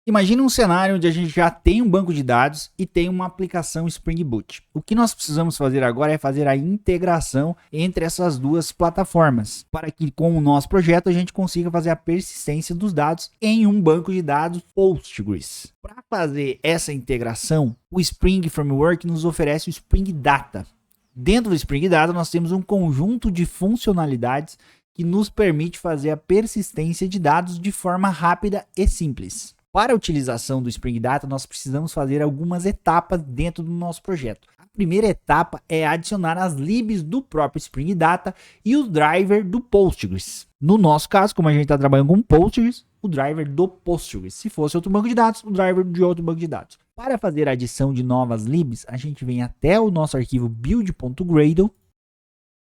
Imagine um cenário onde a gente já tem um banco de dados e tem uma aplicação Spring Boot. O que nós precisamos fazer agora é fazer a integração entre essas duas plataformas, para que com o nosso projeto a gente consiga fazer a persistência dos dados em um banco de dados Postgres. Para fazer essa integração, o Spring Framework nos oferece o Spring Data. Dentro do Spring Data nós temos um conjunto de funcionalidades que nos permite fazer a persistência de dados de forma rápida e simples. Para a utilização do Spring Data, nós precisamos fazer algumas etapas dentro do nosso projeto. A primeira etapa é adicionar as libs do próprio Spring Data e o driver do Postgres. No nosso caso, como a gente está trabalhando com Postgres, o driver do Postgres. Se fosse outro banco de dados, o driver de outro banco de dados. Para fazer a adição de novas libs, a gente vem até o nosso arquivo build.gradle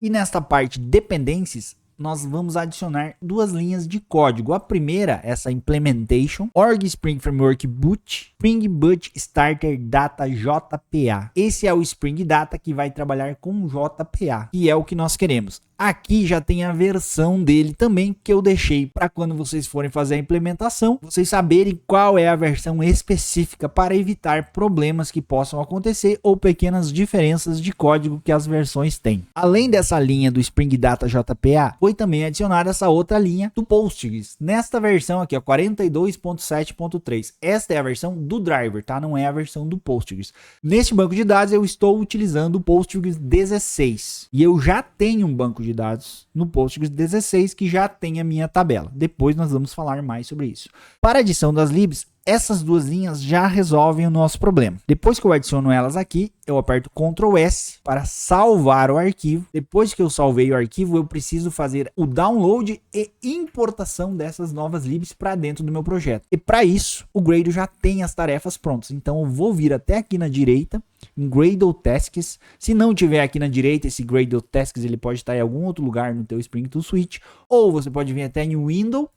e nesta parte dependências, nós vamos adicionar duas linhas de código. A primeira, essa implementation, org Spring Framework boot, Spring Boot Starter Data JPA. Esse é o Spring Data que vai trabalhar com JPA, que é o que nós queremos. Aqui já tem a versão dele também, que eu deixei para quando vocês forem fazer a implementação, vocês saberem qual é a versão específica para evitar problemas que possam acontecer ou pequenas diferenças de código que as versões têm. Além dessa linha do Spring Data JPA, foi também adicionada essa outra linha do Postgres. Nesta versão aqui, 42.7.3. Esta é a versão do driver, tá? Não é a versão do Postgres. Neste banco de dados eu estou utilizando o Postgres 16 e eu já tenho um banco de dados no Postgres 16 que já tem a minha tabela. Depois nós vamos falar mais sobre isso. Para a adição das libs, essas duas linhas já resolvem o nosso problema. Depois que eu adiciono elas aqui, eu aperto Ctrl S para salvar o arquivo. Depois que eu salvei o arquivo, eu preciso fazer o download e importação dessas novas libs para dentro do meu projeto. E para isso, o Gradle já tem as tarefas prontas. Então eu vou vir até aqui na direita, em Gradle Tasks. Se não tiver aqui na direita, esse Gradle Tasks ele pode estar em algum outro lugar no teu Spring Tool Suite. Ou você pode vir até em Window,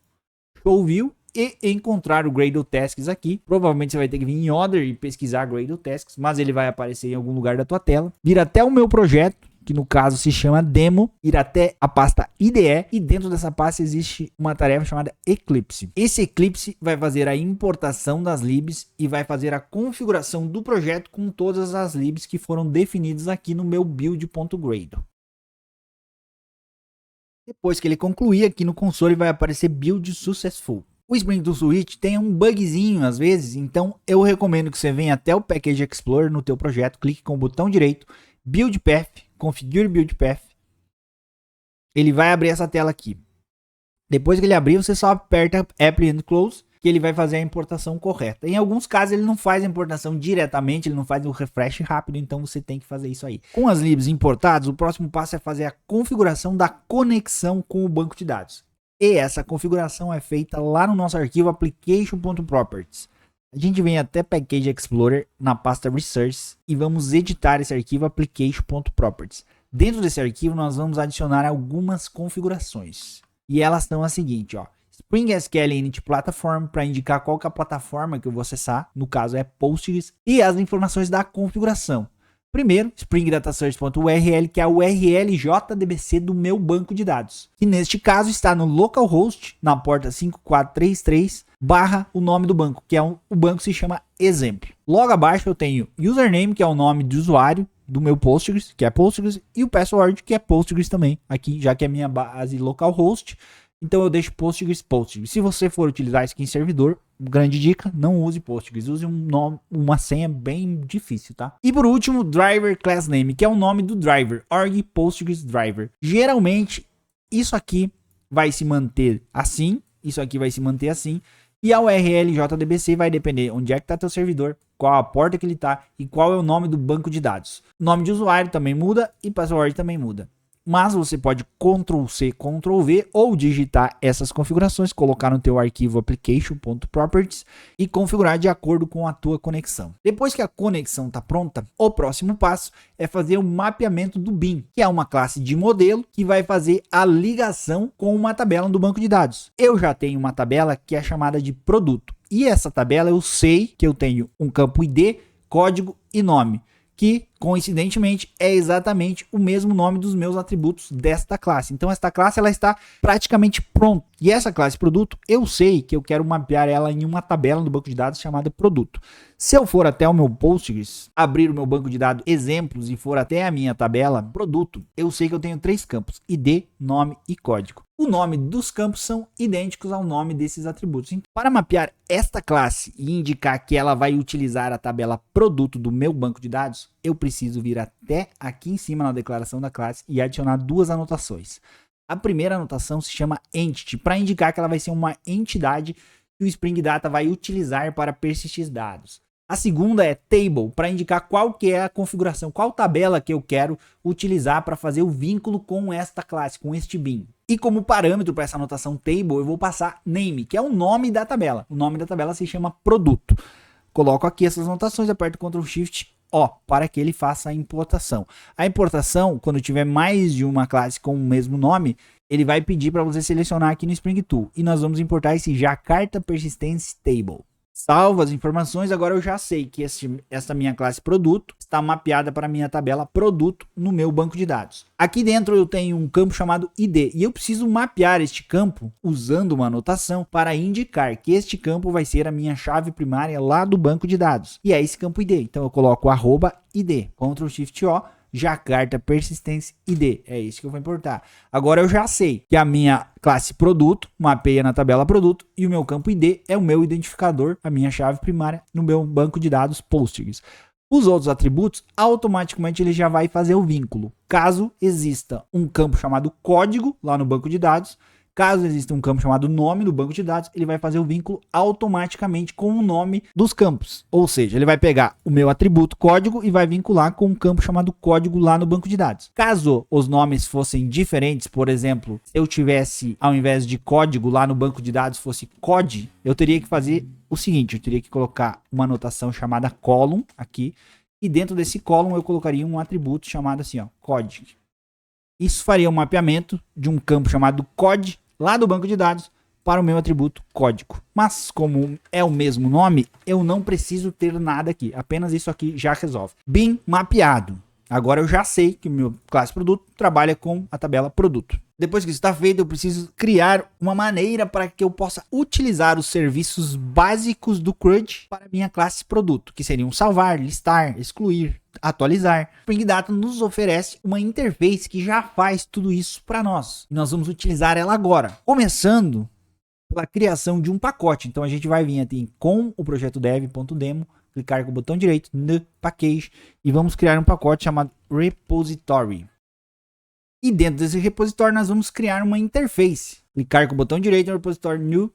Show View, e encontrar o Gradle Tasks aqui. Provavelmente você vai ter que vir em Other e pesquisar Gradle Tasks, mas ele vai aparecer em algum lugar da tua tela. Vir até o meu projeto, que no caso se chama Demo, ir até a pasta IDE e dentro dessa pasta existe uma tarefa chamada Eclipse. Esse Eclipse vai fazer a importação das libs e vai fazer a configuração do projeto com todas as libs que foram definidas aqui no meu build.gradle. Depois que ele concluir, aqui no console vai aparecer Build Successful. O Spring Tool Suite tem um bugzinho às vezes, então eu recomendo que você venha até o Package Explorer no teu projeto, clique com o botão direito, Build Path, Configure Build Path. Ele vai abrir essa tela aqui. Depois que ele abrir, você só aperta Apply and Close, que ele vai fazer a importação correta. Em alguns casos ele não faz a importação diretamente, ele não faz o refresh rápido, então você tem que fazer isso aí. Com as libs importadas, o próximo passo é fazer a configuração da conexão com o banco de dados. E essa configuração é feita lá no nosso arquivo application.properties. A gente vem até Package Explorer na pasta Resources e vamos editar esse arquivo application.properties. Dentro desse arquivo nós vamos adicionar algumas configurações. E elas são as seguintes, ó. Spring SQL Init Platform para indicar qual que é a plataforma que eu vou acessar, no caso é Postgres, e as informações da configuração. Primeiro, Spring Data Source.url, que é a URL JDBC do meu banco de dados. E neste caso está no localhost, na porta 5433, barra o nome do banco, que é o banco se chama exemplo. Logo abaixo eu tenho username, que é o nome do usuário do meu Postgres, que é Postgres, e o password, que é Postgres também, aqui já que é a minha base localhost. Então eu deixo Postgres. Se você for utilizar isso aqui em servidor, grande dica, não use Postgres, use uma senha bem difícil, tá? E por último, Driver Class Name, que é o nome do driver, org Postgres Driver. Geralmente, isso aqui vai se manter assim, isso aqui vai se manter assim, e a URL JDBC vai depender onde é que está teu servidor, qual a porta que ele está e qual é o nome do banco de dados. Nome de usuário também muda e password também muda. Mas você pode Ctrl+C, Ctrl+V ou digitar essas configurações, colocar no teu arquivo application.properties e configurar de acordo com a tua conexão. Depois que a conexão está pronta, o próximo passo é fazer o mapeamento do BIM, que é uma classe de modelo que vai fazer a ligação com uma tabela do banco de dados. Eu já tenho uma tabela que é chamada de produto. E essa tabela eu sei que eu tenho um campo ID, código e nome, que coincidentemente, é exatamente o mesmo nome dos meus atributos desta classe. Então, esta classe ela está praticamente pronta. E essa classe produto, eu sei que eu quero mapear ela em uma tabela no banco de dados chamada produto. Se eu for até o meu Postgres, abrir o meu banco de dados exemplos e for até a minha tabela produto, eu sei que eu tenho 3 campos, ID, nome e código. O nome dos campos são idênticos ao nome desses atributos. Então, para mapear esta classe e indicar que ela vai utilizar a tabela produto do meu banco de dados, eu preciso vir até aqui em cima na declaração da classe e adicionar 2 anotações. A primeira anotação se chama entity, para indicar que ela vai ser uma entidade que o Spring Data vai utilizar para persistir dados. A segunda é table, para indicar qual que é a configuração, qual tabela que eu quero utilizar para fazer o vínculo com esta classe, com este bin. E como parâmetro para essa anotação table, eu vou passar name, que é o nome da tabela. O nome da tabela se chama produto. Coloco aqui essas anotações, aperto Ctrl Shift O para que ele faça a importação. A importação, quando tiver mais de uma classe com o mesmo nome, ele vai pedir para você selecionar aqui no Spring Tool. E nós vamos importar esse Jakarta Persistence Table. Salvo as informações, agora eu já sei que essa minha classe produto está mapeada para a minha tabela produto no meu banco de dados. Aqui dentro eu tenho um campo chamado ID e eu preciso mapear este campo usando uma anotação para indicar que este campo vai ser a minha chave primária lá do banco de dados. E é esse campo ID. Então eu coloco @ID, Ctrl Shift O, Jakarta Persistence ID, é isso que eu vou importar. Agora eu já sei que a minha classe produto mapeia na tabela produto e o meu campo ID é o meu identificador, a minha chave primária no meu banco de dados Postgres. Os outros atributos, automaticamente ele já vai fazer o vínculo. Caso exista um campo chamado código lá no banco de dados, caso exista um campo chamado nome no banco de dados, ele vai fazer o vínculo automaticamente com o nome dos campos. Ou seja, ele vai pegar o meu atributo código e vai vincular com um campo chamado código lá no banco de dados. Caso os nomes fossem diferentes, por exemplo, se eu tivesse, ao invés de código lá no banco de dados, fosse code, eu teria que fazer o seguinte, eu teria que colocar uma anotação chamada column aqui, e dentro desse column eu colocaria um atributo chamado assim, ó, code. Isso faria um mapeamento de um campo chamado code lá do banco de dados para o meu atributo código. Mas como é o mesmo nome, eu não preciso ter nada aqui. Apenas isso aqui já resolve. Bin mapeado. Agora eu já sei que o meu classe produto trabalha com a tabela produto. Depois que isso está feito, eu preciso criar uma maneira para que eu possa utilizar os serviços básicos do CRUD para a minha classe produto, que seriam salvar, listar, excluir, atualizar. O Spring Data nos oferece uma interface que já faz tudo isso para nós. E nós vamos utilizar ela agora, começando pela criação de um pacote. Então a gente vai vir aqui com o projeto dev.demo, clicar com o botão direito no package e vamos criar um pacote chamado repository. E dentro desse repositório nós vamos criar uma interface. Clicar com o botão direito no repositório new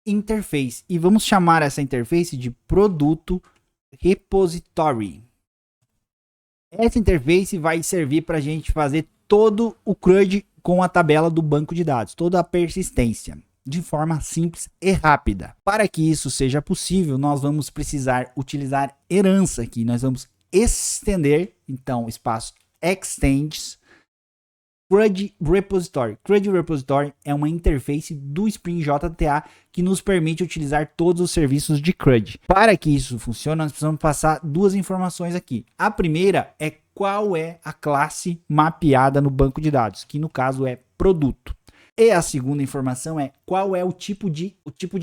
interface e vamos chamar essa interface de produto repository. Essa interface vai servir para a gente fazer todo o CRUD com a tabela do banco de dados, toda a persistência, de forma simples e rápida. Para que isso seja possível, nós vamos precisar utilizar herança aqui. Nós vamos estender, então, espaço extends CRUD Repository. CRUD Repository é uma interface do Spring JTA que nos permite utilizar todos os serviços de CRUD. Para que isso funcione, nós precisamos passar 2 informações aqui. A primeira é qual é a classe mapeada no banco de dados, que no caso é produto. E a segunda informação é qual é o tipo de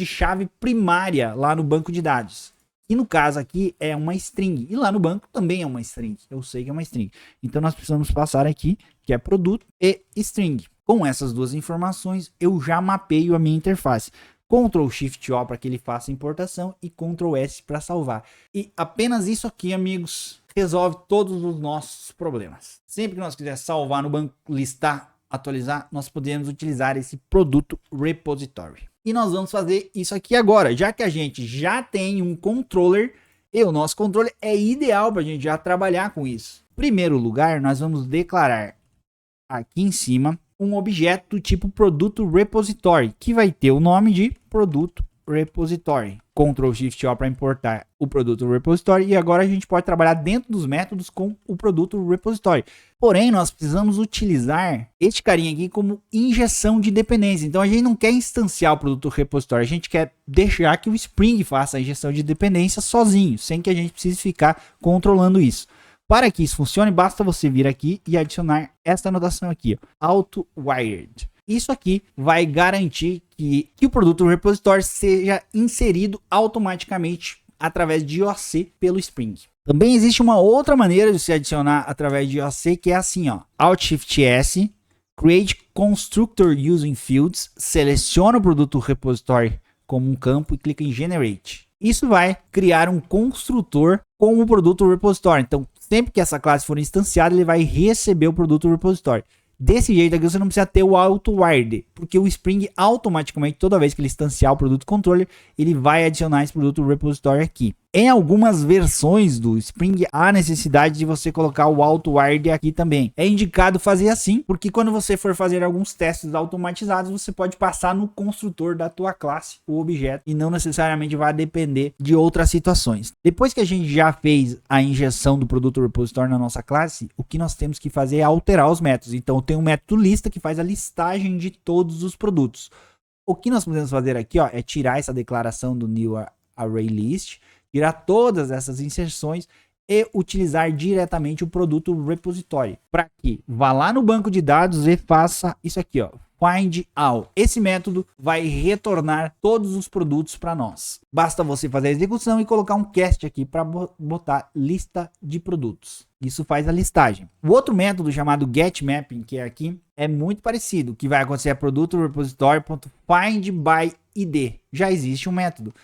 chave primária lá no banco de dados. E no caso aqui é uma string. E lá no banco também é uma string. Eu sei que é uma string. Então nós precisamos passar aqui, que é produto e string. Com essas 2 informações, eu já mapeio a minha interface. Ctrl Shift O para que ele faça a importação e Ctrl S para salvar. E apenas isso aqui, amigos, resolve todos os nossos problemas. Sempre que nós quisermos salvar no banco, listar, atualizar, nós podemos utilizar esse produto repository. E nós vamos fazer isso aqui agora, já que a gente já tem um controller e o nosso controller é ideal para a gente já trabalhar com isso. Em primeiro lugar, nós vamos declarar aqui em cima um objeto do tipo produto repository, que vai ter o nome de produto repository. Ctrl Shift O para importar o produto repository e agora a gente pode trabalhar dentro dos métodos com o produto repository. Porém, nós precisamos utilizar este carinha aqui como injeção de dependência. Então a gente não quer instanciar o produto repository, a gente quer deixar que o Spring faça a injeção de dependência sozinho, sem que a gente precise ficar controlando isso. Para que isso funcione, basta você vir aqui e adicionar essa anotação aqui, auto-wired. Isso aqui vai garantir que o produto repositório seja inserido automaticamente através de IOC pelo Spring. Também existe uma outra maneira de se adicionar através de IOC, que é assim, ó, Alt-Shift-S, Create Constructor Using Fields, seleciona o produto repositório como um campo e clica em Generate. Isso vai criar um construtor com o produto repositório. Então, sempre que essa classe for instanciada, ele vai receber o produto repositório. Desse jeito aqui você não precisa ter o auto-wired, porque o Spring automaticamente, toda vez que ele instanciar o produto controller, ele vai adicionar esse produto repositório aqui. Em algumas versões do Spring, há necessidade de você colocar o auto-wired aqui também. É indicado fazer assim, porque quando você for fazer alguns testes automatizados, você pode passar no construtor da tua classe o objeto e não necessariamente vai depender de outras situações. Depois que a gente já fez a injeção do produto repositório na nossa classe, o que nós temos que fazer é alterar os métodos. Então tem um método lista que faz a listagem de todos os produtos. O que nós podemos fazer aqui, ó, é tirar essa declaração do new array list, tirar todas essas inserções e utilizar diretamente o produto repositório, para que vá lá no banco de dados e faça isso aqui, ó, find all. Esse método vai retornar todos os produtos para nós. Basta você fazer a execução e colocar um cast aqui para botar lista de produtos. Isso faz a listagem. O outro método chamado getMapping, que é aqui, é muito parecido. O que vai acontecer é produto repositório.findById. Já existe um método.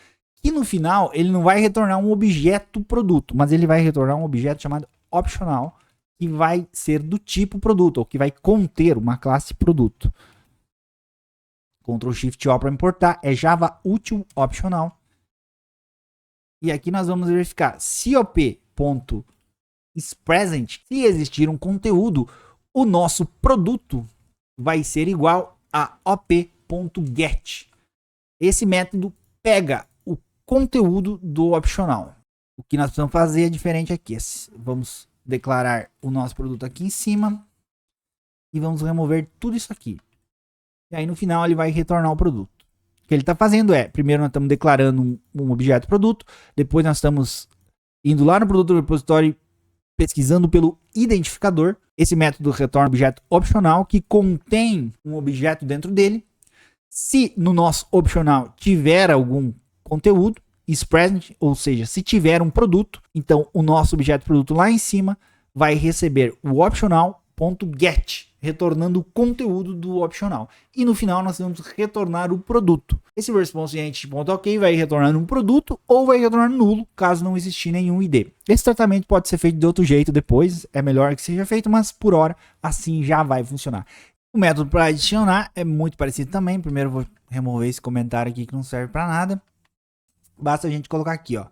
E no final, ele não vai retornar um objeto produto, mas ele vai retornar um objeto chamado optional, que vai ser do tipo produto, ou que vai conter uma classe produto. Ctrl Shift O para importar, é Java Util Optional. E aqui nós vamos verificar se op.isPresent, se existir um conteúdo, o nosso produto vai ser igual a op.get. Esse método pega conteúdo do optional. O que nós precisamos fazer é diferente aqui. Vamos declarar o nosso produto aqui em cima e vamos remover tudo isso aqui. E aí no final ele vai retornar o produto. O que ele está fazendo é, primeiro nós estamos declarando um objeto produto, depois nós estamos indo lá no produto repositório pesquisando pelo identificador. Esse método retorna um objeto optional que contém um objeto dentro dele. Se no nosso optional tiver algum conteúdo, isPresent, ou seja, se tiver um produto, então o nosso objeto produto lá em cima vai receber o optional.get, retornando o conteúdo do optional. E no final nós vamos retornar o produto. Esse response.ok vai retornar um produto ou vai retornar nulo, caso não existir nenhum ID. Esse tratamento pode ser feito de outro jeito depois, é melhor que seja feito, mas por hora assim já vai funcionar. O método para adicionar é muito parecido também. Primeiro eu vou remover esse comentário aqui que não serve para nada. Basta a gente colocar aqui, ó,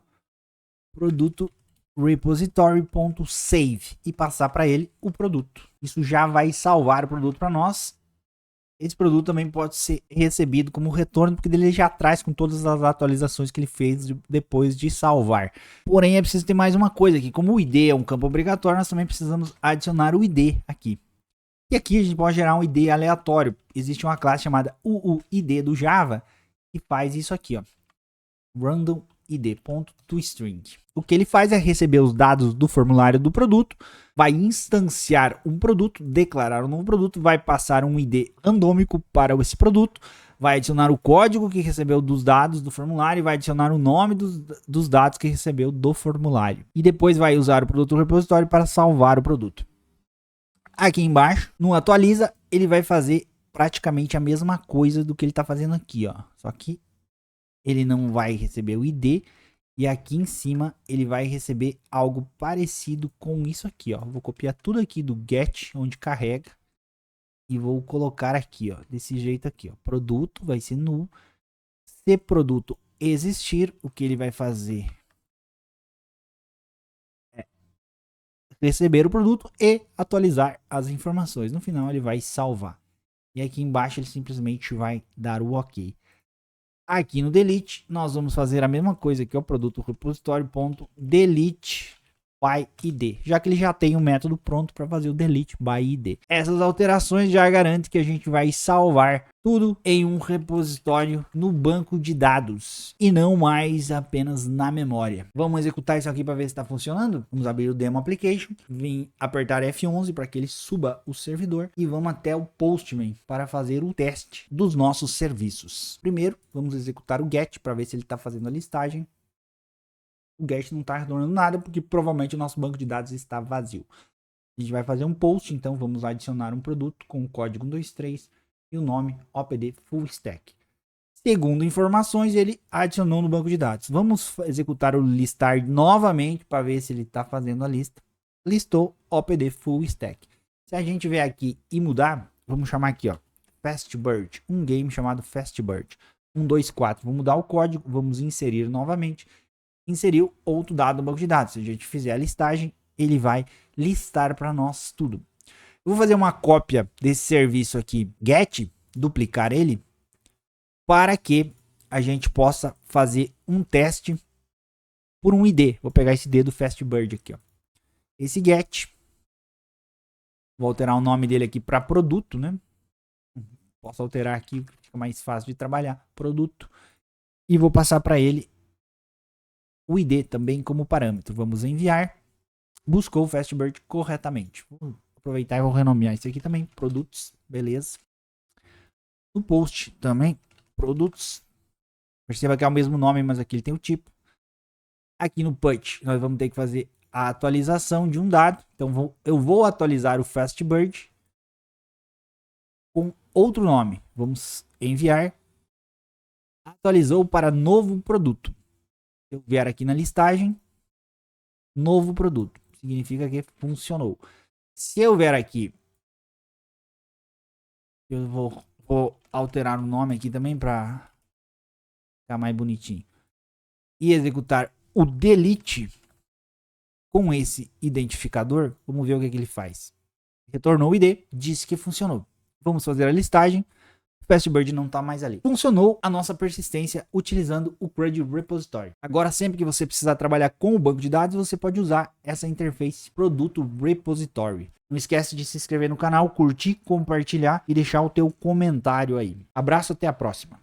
produto repository.save e passar para ele o produto. Isso já vai salvar o produto para nós. Esse produto também pode ser recebido como retorno, porque ele já traz com todas as atualizações que ele fez depois de salvar. Porém, é preciso ter mais uma coisa aqui. Como o ID é um campo obrigatório, nós também precisamos adicionar o ID aqui. E aqui a gente pode gerar um ID aleatório. Existe uma classe chamada UUID do Java que faz isso aqui, ó. Random id.toString. O que ele faz é receber os dados do formulário do produto, vai instanciar um produto, declarar um novo produto, vai passar um ID randômico para esse produto, vai adicionar o código que recebeu dos dados do formulário e vai adicionar o nome dos dados que recebeu do formulário. E depois vai usar o produto repositório para salvar o produto. Aqui embaixo, no atualiza, ele vai fazer praticamente a mesma coisa do que ele está fazendo aqui, ó. Só que ele não vai receber o ID e aqui em cima ele vai receber algo parecido com isso aqui, ó. Vou copiar tudo aqui do get, onde carrega, e vou colocar aqui, ó, desse jeito aqui, ó. Produto vai ser null. Se produto existir, o que ele vai fazer é receber o produto e atualizar as informações. No final ele vai salvar. E aqui embaixo ele simplesmente vai dar o OK. Aqui no delete, nós vamos fazer a mesma coisa que é o produto repositório.delete by ID, já que ele já tem um método pronto para fazer o delete by ID. Essas alterações já garantem que a gente vai salvar tudo em um repositório no banco de dados e não mais apenas na memória. Vamos executar isso aqui para ver se está funcionando. Vamos abrir o demo application, vim apertar F11 para que ele suba o servidor e vamos até o Postman para fazer o teste dos nossos serviços. Primeiro, vamos executar o get para ver se ele está fazendo a listagem. O get não está retornando nada porque provavelmente o nosso banco de dados está vazio. A gente vai fazer um post, então vamos adicionar um produto com o código 123 e o nome OPD Full Stack. Segundo informações, ele adicionou no banco de dados. Vamos executar o listar novamente para ver se ele está fazendo a lista. Listou OPD Full Stack. Se a gente vier aqui e mudar, vamos chamar aqui, ó, Fastbird, um game chamado Fastbird 124. Vamos mudar o código, vamos inserir novamente. Inseriu outro dado no banco de dados. Se a gente fizer a listagem, ele vai listar para nós tudo. Eu vou fazer uma cópia desse serviço aqui, get, duplicar ele, para que a gente possa fazer um teste por um ID. Vou pegar esse ID do Fastbird aqui, ó. Esse get, vou alterar o nome dele aqui para produto, né? Posso alterar aqui, fica mais fácil de trabalhar, produto. E vou passar para ele o ID também como parâmetro. Vamos enviar. Buscou o Fastbird corretamente. Vou aproveitar e vou renomear isso aqui também. Produtos, beleza. No post também, produtos. Perceba que é o mesmo nome, mas aqui ele tem o tipo. Aqui no put, nós vamos ter que fazer a atualização de um dado. Então eu vou atualizar o Fastbird com outro nome. Vamos enviar. Atualizou para novo produto. Se eu vier aqui na listagem, novo produto, significa que funcionou. Se eu vier aqui, eu vou alterar o nome aqui também para ficar mais bonitinho. E executar o delete com esse identificador, vamos ver o que ele faz. Retornou o ID, disse que funcionou. Vamos fazer a listagem. O Fastbird não está mais ali. Funcionou a nossa persistência utilizando o CRUD Repository. Agora, sempre que você precisar trabalhar com o banco de dados, você pode usar essa interface Produto Repository. Não esquece de se inscrever no canal, curtir, compartilhar e deixar o teu comentário aí. Abraço, até a próxima.